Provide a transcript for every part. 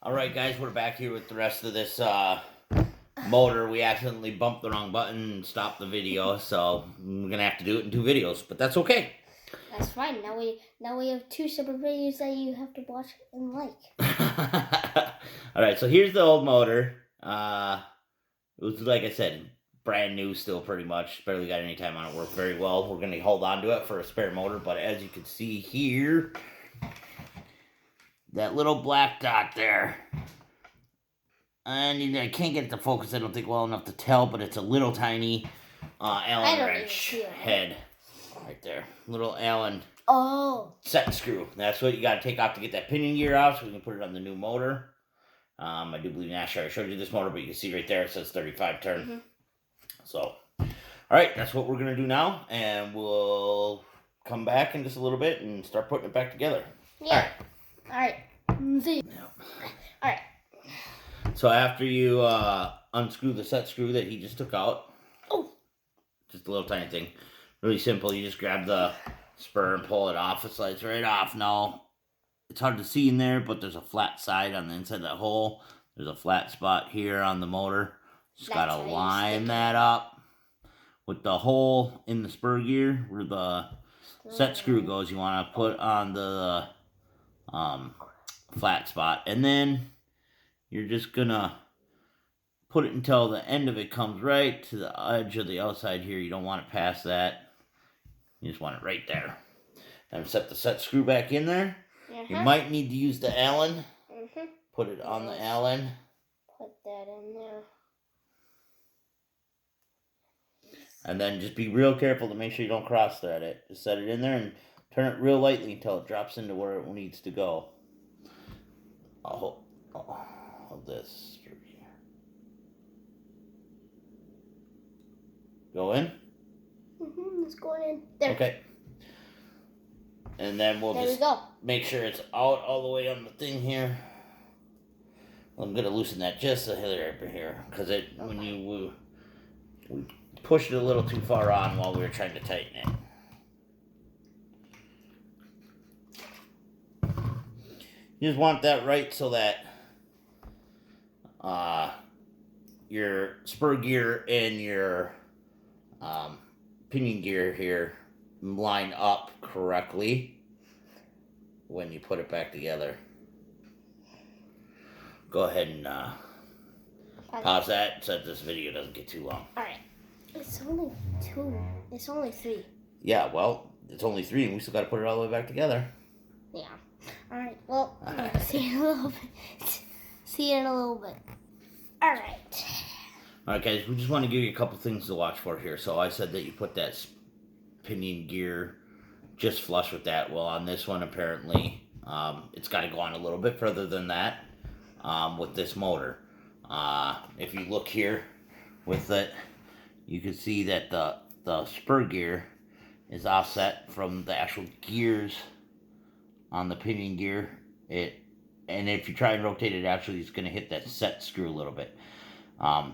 Alright guys, we're back here with the rest of this motor. We accidentally bumped the wrong button and stopped the video, so we're gonna have to do it in 2 videos, but that's okay. That's fine. Now we have 2 separate videos that you have to watch and like. Alright, so here's the old motor. It was, like I said, brand new still pretty much. Barely got any time on it. Worked very well. We're gonna hold on to it for a spare motor, but as you can see here, that little black dot there. And I can't get it to focus, I don't think, well enough to tell, but it's a little tiny Allen wrench head. Right there. Little Allen set screw. That's what you got to take off to get that pinion gear off so we can put it on the new motor. I do believe Nash already showed you this motor, but you can see right there it says 35 turn. Mm-hmm. So, alright, that's what we're going to do now, and we'll come back in just a little bit and start putting it back together. Yeah. Alright. See you. Alright. So after you unscrew the set screw that he just took out, just a little tiny thing, really simple, you just grab the spur and pull it off. It slides right off. Now, it's hard to see in there, but there's a flat side on the inside of that hole. There's a flat spot here on the motor. Just got to line that up with the hole in the spur gear where the set screw goes. You want to put on the flat spot, and then you're just gonna put it until the end of it comes right to the edge of the outside here. You don't want it past that. You just want it right there. And set the set screw back in there. You might need to use the Allen. Put it on the Allen. Put that in there. And then just be real careful to make sure you don't cross thread it. Just set it in there and turn it real lightly until it drops into where it needs to go. I'll hold this through here. Go in? It's going in. There. Okay. And then we'll just make sure it's out all the way on the thing here. I'm going to loosen that just a hair over here. Because when we pushed it a little too far on while we were trying to tighten it. You just want that right so that your spur gear and your pinion gear here line up correctly when you put it back together. Go ahead and pause that so that this video doesn't get too long. Alright. It's only 2. It's only 3. Yeah, well, it's only 3 and we still got to put it all the way back together. Yeah. Alright, well, see you in a little bit. See you in a little bit. Alright. Alright guys, we just want to give you a couple things to watch for here. So I said that you put that pinion gear just flush with that. Well, on this one apparently it's got to go on a little bit further than that with this motor. If you look here with it, you can see that the spur gear is offset from the actual gears on the pinion gear. And if you try and rotate it, actually it's going to hit that set screw a little bit.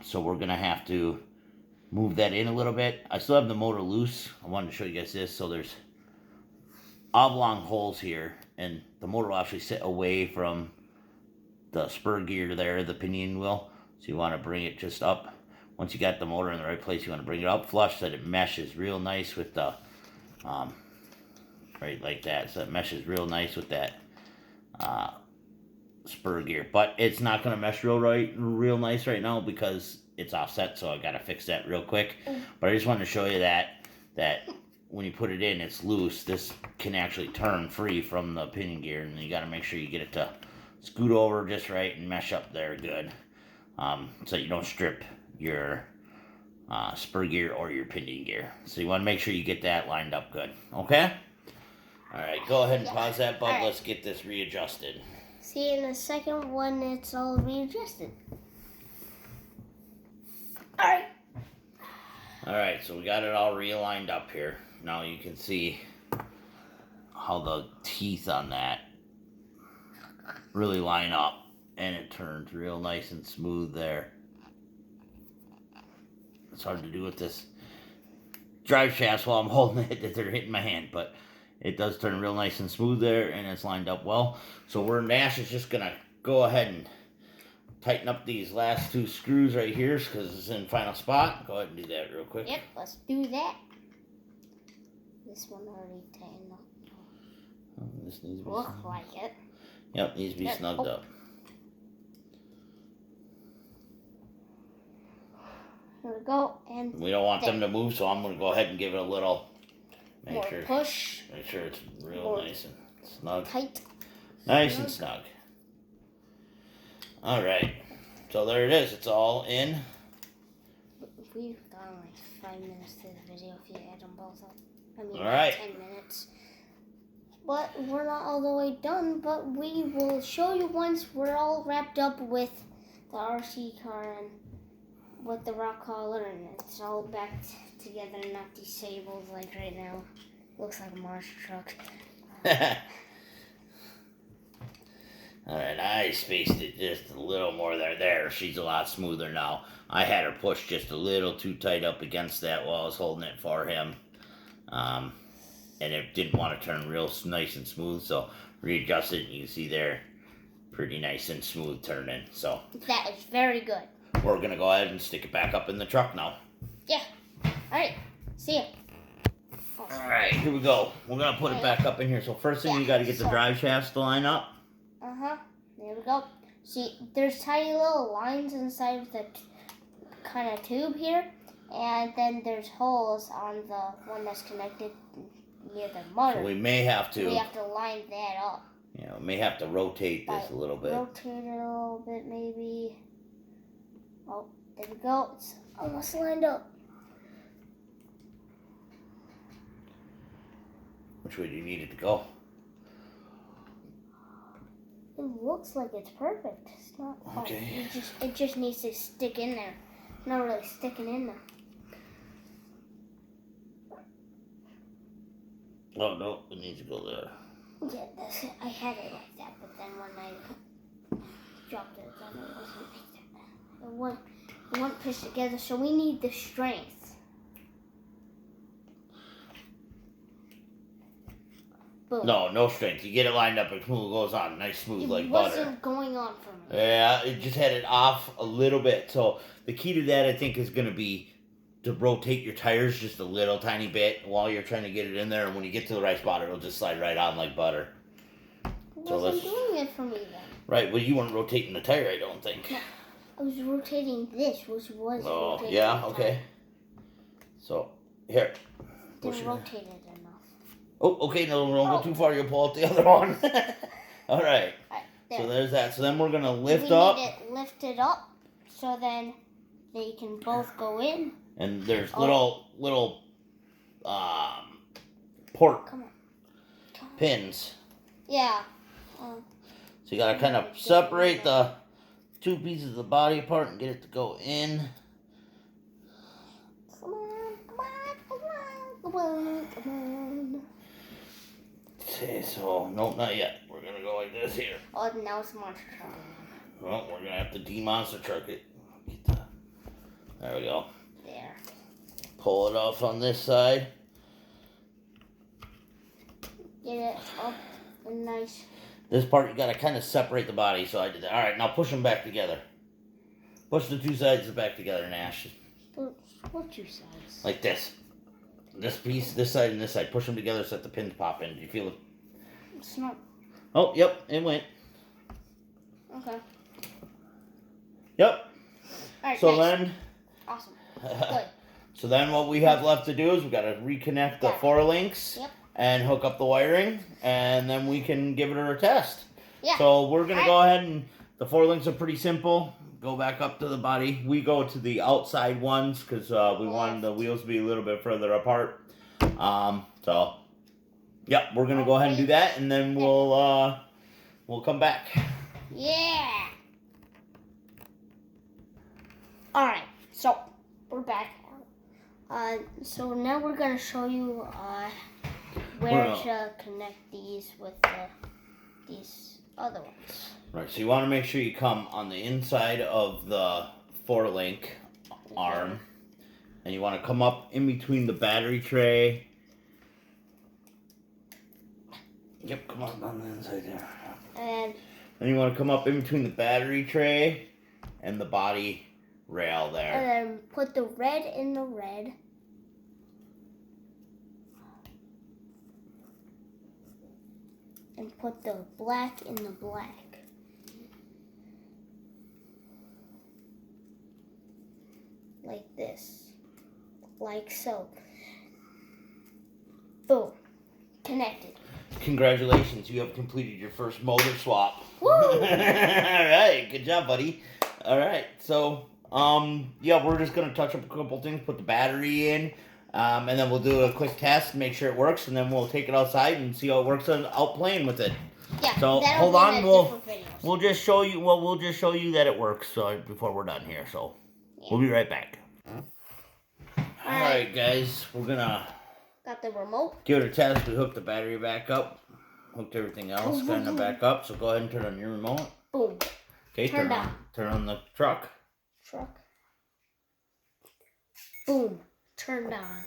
So we're going to have to move that in a little bit. I still have the motor loose. I wanted to show you guys this. So there's oblong holes here, and the motor will actually sit away from the spur gear there, the pinion wheel. So you want to bring it just up. Once you got the motor in the right place, you want to bring it up flush so that it meshes real nice with the right like that. So it meshes real nice with that spur gear. But it's not going to mesh real nice right now because it's offset, so I got to fix that real quick. But I just wanted to show you that when you put it in, it's loose. This can actually turn free from the pinion gear, and you got to make sure you get it to scoot over just right and mesh up there good, so you don't strip your spur gear or your pinion gear. So you want to make sure you get that lined up good. Okay? Alright, go ahead and pause that, bud. Let's get this readjusted. See you in a second when it's all readjusted. Alright. Alright, so we got it all realigned up here. Now you can see how the teeth on that really line up, and it turns real nice and smooth there. It's hard to do with this drive shafts while I'm holding it, that they're hitting my hand, but it does turn real nice and smooth there, and it's lined up well. So Nash is just gonna go ahead and tighten up these last 2 screws right here because it's in final spot. Go ahead and do that real quick. Yep, let's do that. This one already tightened up. Oh, this needs to be Look snugged. like it. Yep, needs to be snugged up. Here we go, and We don't want them to move, so I'm going to go ahead and give it a little. more push. Make sure it's real More nice and snug. Tight. Nice and snug. All right. So there it is. It's all in. We've gone like 5 minutes to the video if you add them both up. I mean, All right. 10 minutes. But we're not all the way done, but we will show you once we're all wrapped up with the RC car and with the rock collar, and it's all back together, not disabled like right now. Looks like a monster truck. All right, I spaced it just a little more there. There, she's a lot smoother now. I had her pushed just a little too tight up against that while I was holding it for him. And it didn't want to turn real nice and smooth, so readjust it, and you can see there, pretty nice and smooth turning. So that is very good. We're going to go ahead and stick it back up in the truck now. Yeah. All right. See ya. All right, here we go. We're going to put it back up in here. So first thing, you got to get the drive shafts to line up. Uh-huh. There we go. See, there's tiny little lines inside of the kind of tube here. And then there's holes on the one that's connected near the motor. So we may have to... We have to line that up. Yeah, we may have to rotate this a little bit. Rotate it a little bit, maybe. Oh, there we go. It's almost lined up. Which way do you need it to go? It looks like it's perfect. It's not. Okay. It just needs to stick in there. It's not really sticking in there. Oh no, it needs to go there. Yeah, that's it. I had it like that, but then when I dropped it, then it wasn't like that. It won't push together, so we need the strength. Boom. No strength. You get it lined up and smooth goes on. Nice smooth like butter. It wasn't going on for me. Yeah, it just had it off a little bit. So the key to that, I think, is going to be to rotate your tires just a little tiny bit while you're trying to get it in there. And when you get to the right spot, it'll just slide right on like butter. It wasn't doing it for me then. Right, well, you weren't rotating the tire, I don't think. No, I was rotating this, which was rotating yeah, the okay. tire. So, here. Didn't rotate it enough. Oh, okay, no, don't go too far. You'll pull out the other one. All right. There. So there's that. So then we're going to lift we up. Need it lifted up so then they can both go in. And there's little port pins. Yeah. So you got to kind of separate the 2 pieces of the body apart and get it to go in. Come on. Okay, so, nope, not yet. We're going to go like this here. Oh, now it's monster truck. Well, we're going to have to de-monster truck it. There we go. There. Pull it off on this side. Get it up and nice. This part, you got to kind of separate the body, so I did that. All right, now push them back together. Push the 2 sides back together, Nash. What 2 sides? Like this. This piece, this side, and this side. Push them together so that the pins pop in. Do you feel it? It's not. Oh, yep, it went. Okay. Yep. All right, so nice. then... Awesome. Good. So then what we have left to do is we got to reconnect the 4 links. Yep. And hook up the wiring, and then we can give it a test. Yeah. So we're going to go ahead and, the 4 links are pretty simple. Go back up to the body. We go to the outside ones because we wanted the wheels to be a little bit further apart. So, yep, we're going to go ahead and do that, and then we'll come back. Yeah. All right, so we're back. So now we're going to show you where to connect these with these other ones. Right, so you want to make sure you come on the inside of the 4-link arm, and you want to come up in between the battery tray. Yep, come on the inside there. And then you want to come up in between the battery tray and the body rail there. And then put the red in the red. And put the black in the black. Like this. Like so. Boom. Connected. Congratulations, you have completed your first motor swap. Woo! All right, good job, buddy. All right, so yeah, we're just gonna touch up a couple things, put the battery in, and then we'll do a quick test, make sure it works, and then we'll take it outside and see how it works out playing with it. Yeah. So hold on, we'll just show you. Well, we'll just show you that it works before we're done here. So we'll be right back. All right, guys, we're gonna. Got the remote. Give it a test. We hooked the battery back up. Hooked everything else kind of back up. So go ahead and turn on your remote. Boom. Okay, turn on the truck. Boom. Turned on.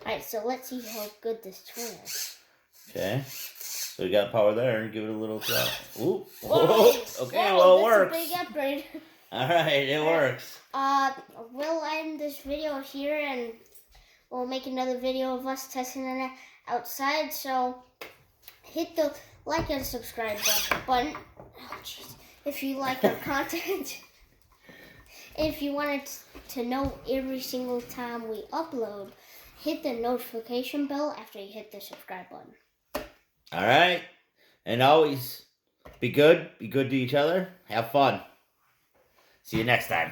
Alright, so let's see how good this turn is. Okay. So we got power there. Give it a little throttle. Ooh. Whoa. Okay, Whoa, well, it works. That's a big upgrade. Alright, it works. We'll end this video here and we'll make another video of us testing it outside. So hit the like and subscribe button. Oh, jeez. If you like our content. If you wanted to know every single time we upload, hit the notification bell after you hit the subscribe button. Alright. And always be good. Be good to each other. Have fun. See you next time.